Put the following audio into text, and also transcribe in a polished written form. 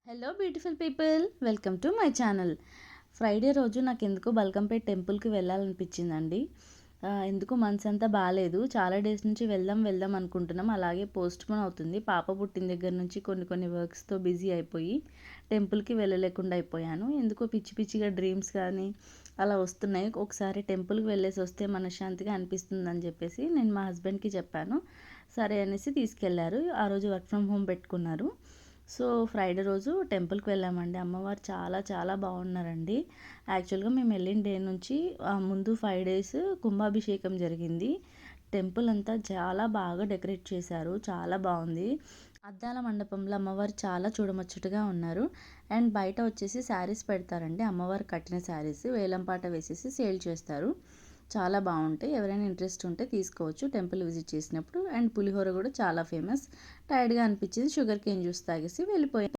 Hello beautiful people, welcome to my channel. Friday రోజు నాకు ఎందుకో బల్కంపేట్ టెంపుల్కి వెళ్ళాలనిపించిందండి. ఎందుకో మనసు అంతా బాగాలేదు. చాలా డేస్ నుంచి వెళ్దాం వెళ్దాం అనుకుంటున్నాం. అలాగే పోస్ట్ పోన్ అవుతుంది. పాప పుట్టిన దగ్గర నుంచి కొన్ని వర్క్స్తో బిజీ అయిపోయి టెంపుల్కి వెళ్ళలేకుండా అయిపోయాను. ఎందుకో పిచ్చి పిచ్చిగా డ్రీమ్స్ కానీ అలా వస్తున్నాయి. ఒకసారి టెంపుల్కి వెళ్ళేసి వస్తే మనశ్శాంతిగా అనిపిస్తుందని చెప్పేసి నేను మా హస్బెండ్కి చెప్పాను. సరే అనేసి తీసుకెళ్లారు. ఆ రోజు వర్క్ ఫ్రమ్ హోమ్ పెట్టుకున్నారు. సో ఫ్రైడే రోజు టెంపుల్కి వెళ్ళామండి. అమ్మవారు చాలా చాలా బాగున్నారండి. యాక్చువల్గా మేము వెళ్ళిన డే నుంచి ముందు 5 డేస్ కుంభాభిషేకం జరిగింది. టెంపుల్ అంతా చాలా బాగా డెకరేట్ చేశారు. చాలా బాగుంది. అద్దాల మండపంలో అమ్మవారు చాలా చూడముచ్చటగా ఉన్నారు. అండ్ బయట వచ్చేసి శారీస్ పెడతారండి. అమ్మవారు కట్టిన శారీస్ వేలంపాట వేసేసి సేల్ చేస్తారు. చాలా బాగుంటాయి. ఎవరైనా ఇంట్రెస్ట్ ఉంటే తీసుకోవచ్చు టెంపుల్ విజిట్ చేసినప్పుడు. అండ్ పులిహోర కూడా చాలా ఫేమస్. టైర్డ్గా అనిపించింది, షుగర్ కేన్ జ్యూస్ తాగేసి వెళ్ళిపోయాం.